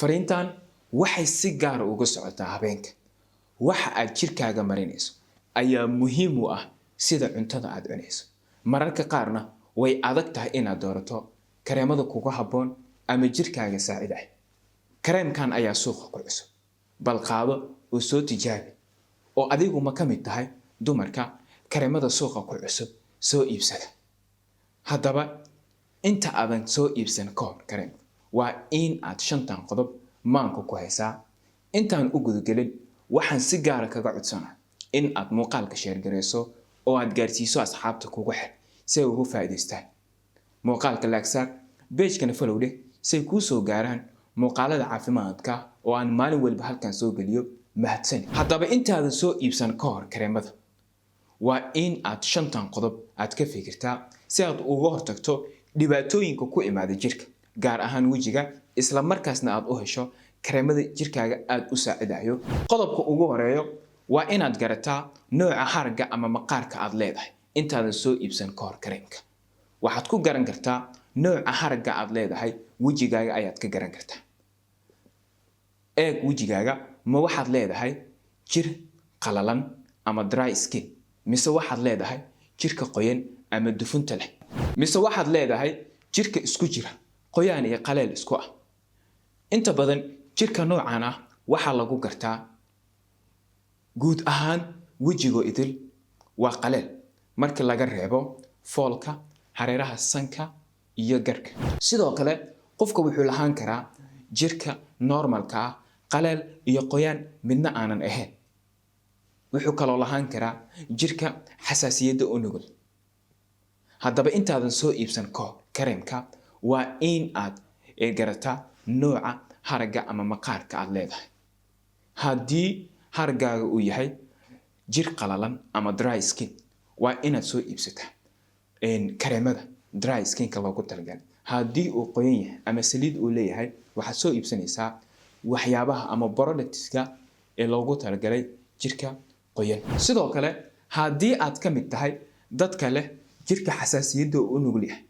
fariintan waxay si gaar ah uga socotaa habeenka. Waxa aad jirkaaga marinayso ayaa muhiim u ah sida cuntada aad cunayso. Mararka qaarna way adag tahay inaad doorato kareemada kugu habboon ama jirkaaga saaciday. Kareemkan ayaa suuqa ku cusub, bal qaado oo soo tijaabi. Oo adigu ma ka mid tahay dumarka kareemada suuqa ku cusub soo iibsada. Haddaba inta aadan soo iibsan ka hor kareem waa in aad 5 qodob maanka ku haysaa. Intaan u gudagelin waxaan si gaar ah kaga codsanaa in aad muuqaalka share gareyso oo aad gaarsiiso asxaabta kugu xir si ay ugu faa'iideystaan. Muuqaalka like saar, page-kana follow leh si ay kuu soo gaaraan muuqaalada caafimaadka oo aan maalin walba halkan soo geliyo. Mahadsan. Haddaba intaadan soo iibsan ka hor kareemada waa in aad 5 qodob aad ka fikirtaa si aad uga hortagto dhibaatooyinka ku imaada jirka, gaar ahaan wajiga, isla markaasna aad u hesho kareemada jirkaaga aad u saacidayo. Qodobka ugu horeeyo waa inaad garataa nooca haragga ama maqaarka aad leedahay intaadan soo iibsan ka hor kareemka. Waxaad ku garan kartaa nooca haragga aad leedahay wajigaaga ayaad ka garan kartaa. Eeg wajigaaga, ma waxaad leedahay jir qalalan ama dry skin, mise waxaad leedahay jirka qoyan ama dufunta leh, mise waxaad leedahay jirka isku jira qoyaan iyo qaleel isku ah. Inta badan jirka noocan ah waxaa lagu gartaa guud ahaan wajigo idil waa qaleel marka laga reebo foolka, hareeraha sanka iyo garka. Sidoo kale qofka wuxuu lahaan karaa jirka normalka ah qaleel iyo qoyaan midna aanan ahayn. Wuxuu kaloo lahaan karaa jirka xasaasiyadda u nugul. Haddaba intaadan soo iibsan ka hor kareemka waa in aad garataa nooca haragga ama maqaarka aad leedahay. Haddii haraggaaga uu yahay jir qalalan ama dry skin, waa inaad soo iibsataa kareemada dry skinka loogu talagalay. Haddii uu qoyan yahay ama saliid uu leeyahay, waxaad soo iibsanaysaa waxyaabaha ama products-ka ee loogu talagalay jirka qoyan. Sidoo kale haddii aad ka mid tahay dadka leh jirka xasaasiyadda u nugul yahay,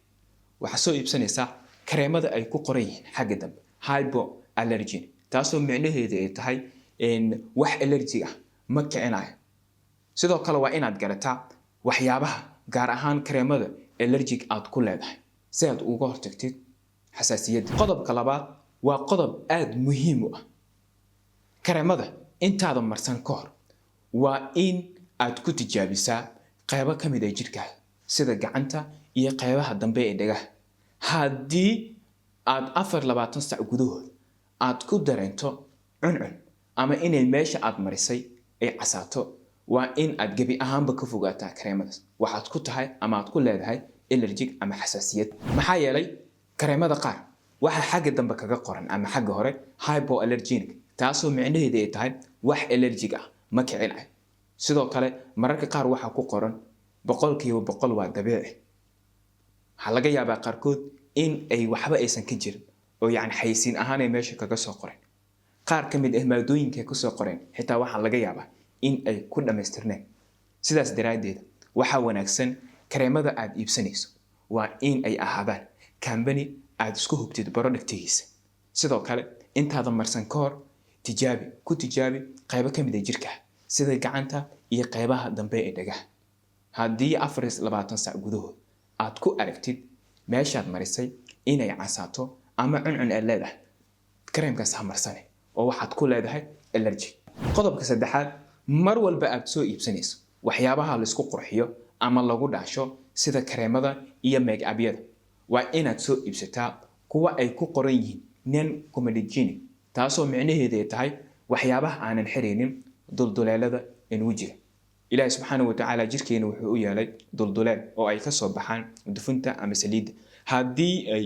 waxaad soo iibsanaysaa kareemada ay ku qoran yihiin xagga dambe hypoallergenic, taasoo micnaheedu ay tahay wax allergy ah ma kicinayo. Sidoo kale waa inaad garataa waxyaabaha gaar ahaan kareemada allergic aad ku leedahay si aad uga hortagtid xasaasiyadda. Qodobka labaad waa qodob aad muhiim u ah. Kareemada intaadan marsan ka hor waa in aad ku tijaabisaa qaybo ka mid ah jirkaaga sida gacanta iyo qaybaha dambe ee dhagaha. Haddii aad 24 saac gudahood aad ku dareento cuncun ama inay meesha aad marisay ay casaato, waa in aad gebi ahaanba ka fogaataa kareemadaas. Waxaad ku tahay ama aad ku leedahay allergic ama xasaasiyad. Maxaa yeelay kareemada qaar waxa xagga dambe kaga qoran ama xagga hore hypoallergenic, taasoo micnaheedu ay tahay wax allergic ah ma kicinayo. Sidoo kale mararka qaar waxa ku qoran 100% waa dabiici. Waxa laga yaabaa qaarkood in ay waxba aysan ka jirin oo yani xayisiin ahaan ay meesha kaga soo qoreen. Qaar ka mid ah maadooyinka ku soo qoreen xitaa waxa laga yaabaa in ay ku dhameystirneen. Sidaas daraadeed waxa wanaagsan kareemada aad iibsanayso waa in ay ahaadaan company aad isku hubtid productigiisa. Sidoo kale intaadan marsan ka hor ku tijaabi qaybo ka mid ah jirka sida gacanta iyo qaybaha dambe ee dhagaha. Haddii 24 saac gudahood aad ku aragtid meeshaad marisay inay casaato ama cuncun ay leedahay, kareemkaas ha marsane oo waxaad ku leedahay allergy. Qodobka saddexaad, mar walba aad soo iibsanayso waxyaabaha la isku qurxiyo ama lagu dhaasho sida kareemada iyo make-up-yada, waa inaad soo iibsataa kuwa ay ku qoran yihiin non-comedogenic, taasoo micnaheedu ay tahay waxyaabaha aanan xiraynin dulduleelada wajiga. Ilaahay subxaanahu wa tacaala jirkeena wuxuu u yeelay dulduleel oo ay ka soo baxaan dufunta ama saliidda. Haddii ay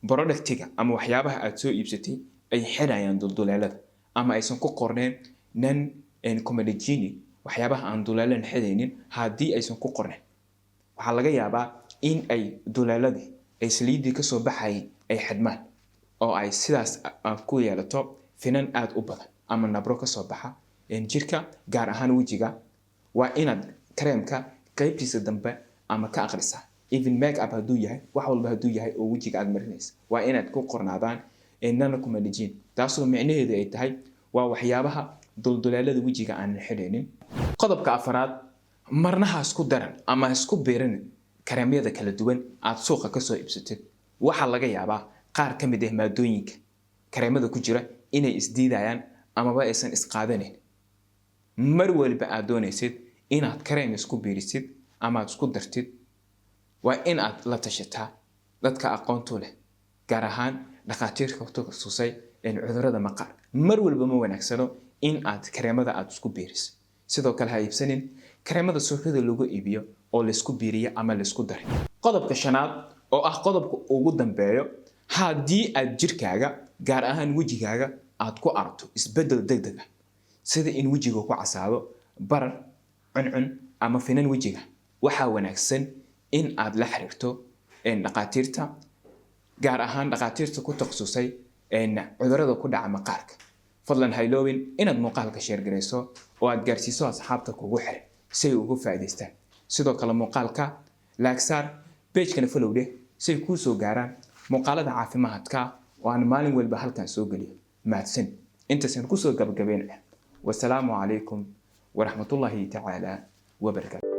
productiga ama waxyaabaha aad soo iibsatay ay xirayaan dulduleelada ama aysan ku qorneen non-comedogenic, waxyaabaha aan duleelan xiraynin, haddii aysan ku qorneen, waxaa laga yaabaa in ay duleeladii ay saliiddii ka soo baxayeen ay xidmaan oo ay sidaas ku yeelato finan aad u badan ama nabro ka soo baxa jirka, gaar ahaan wajiga. Waa inaad kareemka qaybtiisa dambe ama ka akhrisaa even make up hadduu yahay, wax walba hadduu yahay oo wajiga aad marinaysa, waa inaad ku qornaadaan nana kuma dhijin taasoo micnaheedu ay tahay waa waxyaabaha duldulaalada wejiga aan xidhaynin. qodobka afaraad marna ha isku daran ama ha isku beerin kareemyada kala duwan aad suuqa ka soo iibsatid. waxaa laga yaabaa qaar ka mid ah maadooyinka kareemada ku jira inay isdiidayaan amaba aysan isqaadanin. mar walba aad doonaysid inaad kareem isku beerisid ama aad isku dartid waa in aad la tashataa dadka aqoonta leh, gaar ahaan dhakhaatiirta ku takhasusay cudurrada maqaar. mar walba ma wanaagsano in aad kareemada aad isku beerisid. sidoo kale ha iibsanin kareemada suuqyada lagu iibiyo oo la isku beeriyo ama la isku daray. qodobka shanaad oo ah qodobka ugu dambeeyo, haddii aad jirkaaga gaar ahaan wejigaaga aad ku aragto isbeddel degdeg ah sida in wejiga ku casaado, barar, cuncun ama finan wejiga, waxaa wanaagsan in aad la xiriirto dhakhaatiirta, gaar ahaan dhakhaatiirta ku takhasusay cudurrada ku dhaca maqaarka. fadlan ha iloobin inaad muuqaalka share garayso oo aad gaarsiiso asxaabta kugu xiran si ay uga faa'iidaystaan. sidoo kale muuqaalka like saar, page-kana follow dheh si ay kuu soo gaaraan muuqaalada caafimaadka oo aan maalin walba halkan soo geliyo. mahadsan intaasaan kusoo gabagabeynaya. wasalaamu calaykum waraxmatullaahi tacaala wabarakaatu.